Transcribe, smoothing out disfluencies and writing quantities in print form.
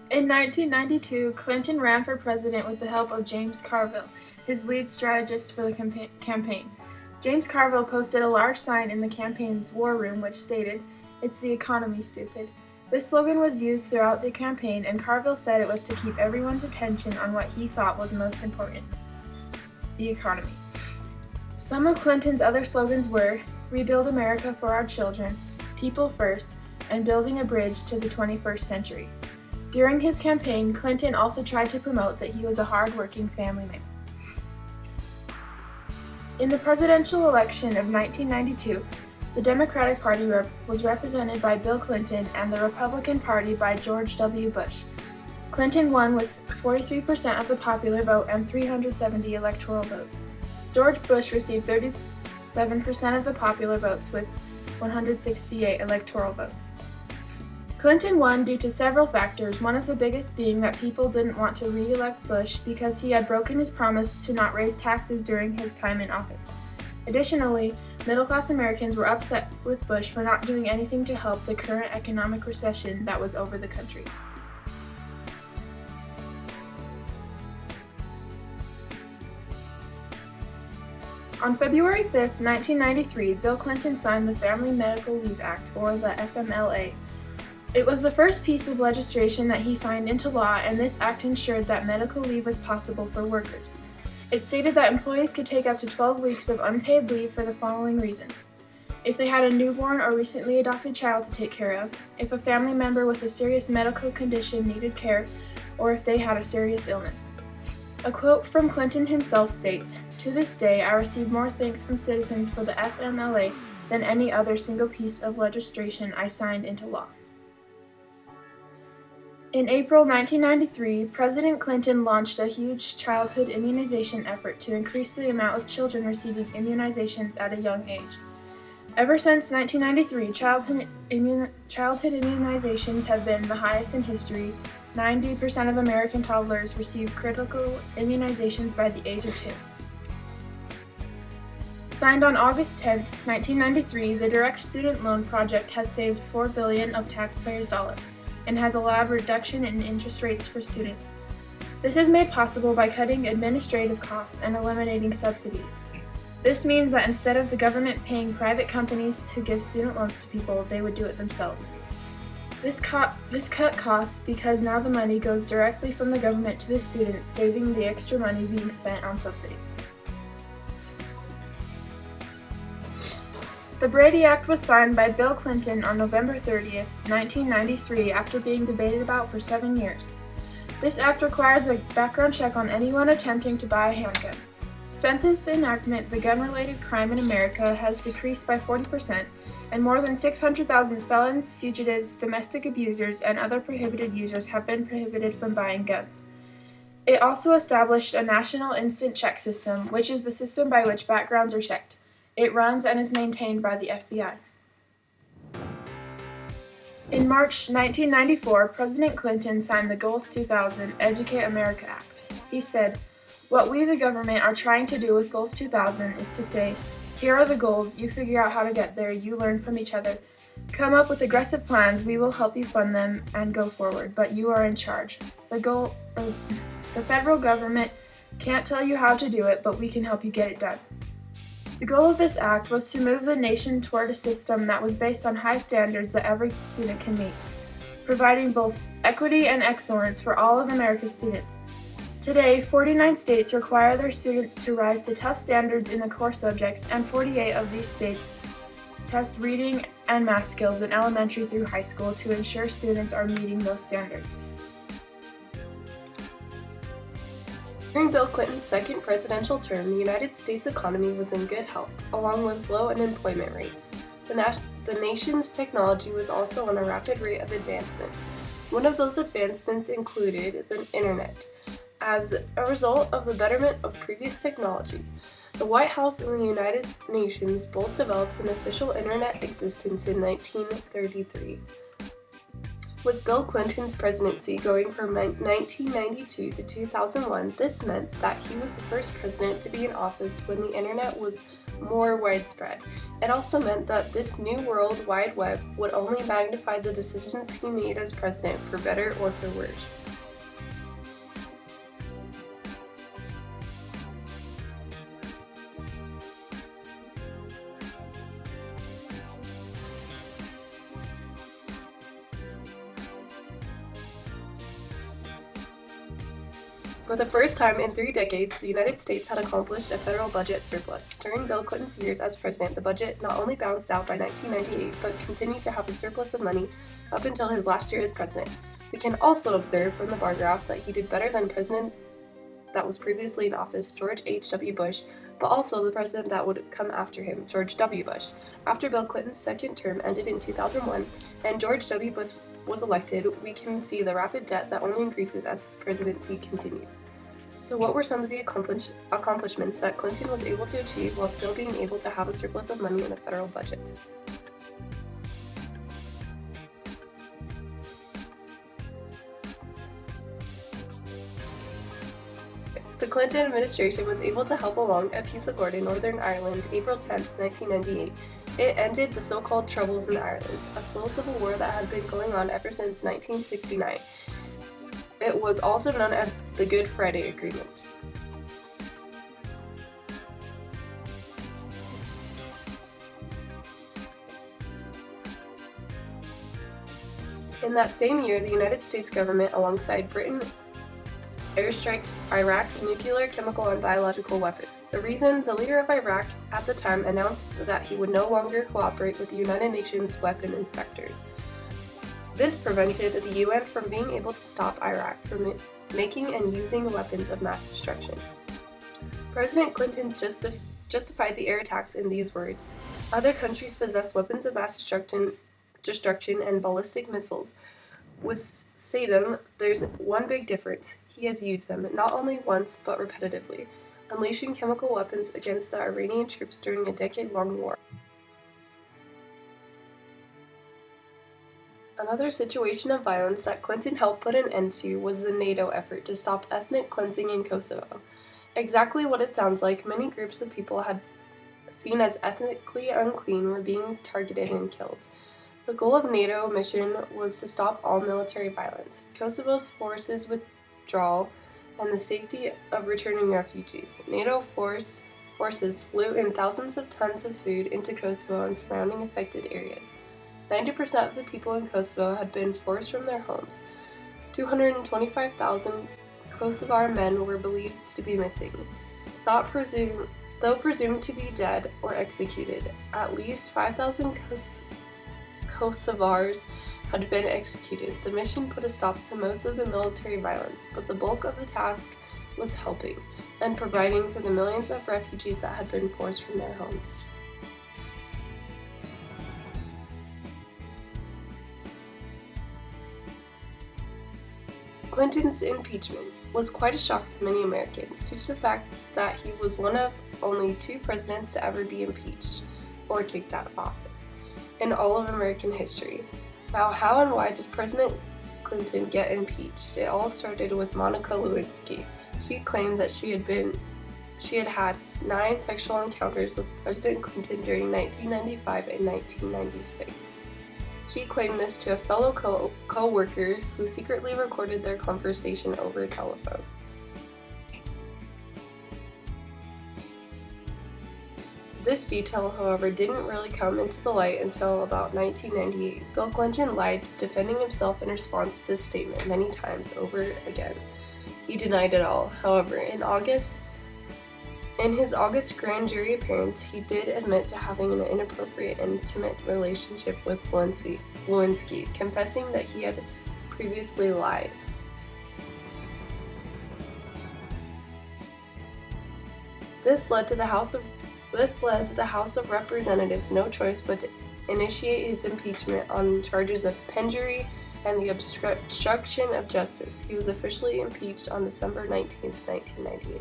In 1992, Clinton ran for president with the help of James Carville, his lead strategist for the campaign. James Carville posted a large sign in the campaign's war room which stated, "It's the economy, stupid." This slogan was used throughout the campaign, and Carville said it was to keep everyone's attention on what he thought was most important: the economy. Some of Clinton's other slogans were "Rebuild America for our children," "People First," and "Building a Bridge to the 21st Century." During his campaign, Clinton also tried to promote that he was a hard-working family man. In the presidential election of 1992, the Democratic Party was represented by Bill Clinton and the Republican Party by George W. Bush. Clinton won with 43% of the popular vote and 370 electoral votes. George Bush received 37% of the popular votes with 168 electoral votes. Clinton won due to several factors, one of the biggest being that people didn't want to re-elect Bush because he had broken his promise to not raise taxes during his time in office. Additionally, middle-class Americans were upset with Bush for not doing anything to help the current economic recession that was over the country. On February 5, 1993, Bill Clinton signed the Family Medical Leave Act, or the FMLA. It was the first piece of legislation that he signed into law, and this act ensured that medical leave was possible for workers. It stated that employees could take up to 12 weeks of unpaid leave for the following reasons: if they had a newborn or recently adopted child to take care of, if a family member with a serious medical condition needed care, or if they had a serious illness. A quote from Clinton himself states, "To this day, I receive more thanks from citizens for the FMLA than any other single piece of legislation I signed into law." In April 1993, President Clinton launched a huge childhood immunization effort to increase the amount of children receiving immunizations at a young age. Ever since 1993, childhood immunizations have been the highest in history. 90% of American toddlers receive critical immunizations by the age of 2. Signed on August 10, 1993, the Direct Student Loan Project has saved $4 billion of taxpayers' dollars and has allowed reduction in interest rates for students. This is made possible by cutting administrative costs and eliminating subsidies. This means that instead of the government paying private companies to give student loans to people, they would do it themselves. This cut costs because now the money goes directly from the government to the students, saving the extra money being spent on subsidies. The Brady Act was signed by Bill Clinton on November 30, 1993, after being debated about for 7 years. This act requires a background check on anyone attempting to buy a handgun. Since its enactment, the gun-related crime in America has decreased by 40%, and more than 600,000 felons, fugitives, domestic abusers, and other prohibited users have been prohibited from buying guns. It also established a national instant check system, which is the system by which backgrounds are checked. It runs and is maintained by the FBI. In March 1994, President Clinton signed the Goals 2000 Educate America Act. He said, "What we, the government, are trying to do with Goals 2000 is to say, here are the goals, you figure out how to get there, you learn from each other. Come up with aggressive plans, we will help you fund them and go forward, but you are in charge. The federal government can't tell you how to do it, but we can help you get it done." The goal of this act was to move the nation toward a system that was based on high standards that every student can meet, providing both equity and excellence for all of America's students. Today, 49 states require their students to rise to tough standards in the core subjects, and 48 of these states test reading and math skills in elementary through high school to ensure students are meeting those standards. During Bill Clinton's second presidential term, the United States economy was in good health, along with low unemployment rates. The nation's technology was also on a rapid rate of advancement. One of those advancements included the Internet. As a result of the betterment of previous technology, the White House and the United Nations both developed an official Internet existence in 1933. With Bill Clinton's presidency going from 1992 to 2001, this meant that he was the first president to be in office when the internet was more widespread. It also meant that this new World Wide Web would only magnify the decisions he made as president, for better or for worse. For the first time in 3 decades, the United States had accomplished a federal budget surplus. During Bill Clinton's years as president, the budget not only balanced out by 1998, but continued to have a surplus of money up until his last year as president. We can also observe from the bar graph that he did better than president that was previously in office, George H.W. Bush, but also the president that would come after him, George W. Bush. After Bill Clinton's second term ended in 2001 and George W. Bush was elected, we can see the rapid debt that only increases as his presidency continues. So what were some of the accomplishments that Clinton was able to achieve while still being able to have a surplus of money in the federal budget? The Clinton administration was able to help along a peace accord in Northern Ireland April 10, 1998. It ended the so-called Troubles in Ireland, a slow civil war that had been going on ever since 1969. It was also known as the Good Friday Agreement. In that same year, the United States government, alongside Britain, airstriked Iraq's nuclear, chemical, and biological weapons. The reason, the leader of Iraq at the time announced that he would no longer cooperate with the United Nations weapon inspectors. This prevented the UN from being able to stop Iraq from making and using weapons of mass destruction. President Clinton justified the air attacks in these words: "Other countries possess weapons of mass destruction and ballistic missiles. With Saddam, there's one big difference. He has used them, not only once, but repetitively, unleashing chemical weapons against the Iranian troops during a decade-long war." Another situation of violence that Clinton helped put an end to was the NATO effort to stop ethnic cleansing in Kosovo. Exactly what it sounds like, many groups of people had seen as ethnically unclean were being targeted and killed. The goal of NATO mission was to stop all military violence, Kosovo's forces withdrawal, and the safety of returning refugees. NATO forces flew in thousands of tons of food into Kosovo and surrounding affected areas. 90% of the people in Kosovo had been forced from their homes. 225,000 Kosovar men were believed to be missing. Though presumed to be dead or executed, at least 5,000 Kosovars had been executed. The mission put a stop to most of the military violence, but the bulk of the task was helping and providing for the millions of refugees that had been forced from their homes. Clinton's impeachment was quite a shock to many Americans due to the fact that he was one of only 2 presidents to ever be impeached or kicked out of office in all of American history. Now, how and why did President Clinton get impeached? It all started with Monica Lewinsky. She claimed that she had had 9 sexual encounters with President Clinton during 1995 and 1996. She claimed this to a fellow co-worker who secretly recorded their conversation over telephone. This detail, however, didn't really come into the light until about 1998. Bill Clinton lied, defending himself in response to this statement many times over again. He denied it all. However, in his August grand jury appearance, he did admit to having an inappropriate, intimate relationship with Lewinsky, confessing that he had previously lied. This led the House of Representatives no choice but to initiate his impeachment on charges of perjury and the obstruction of justice. He was officially impeached on December 19, 1998.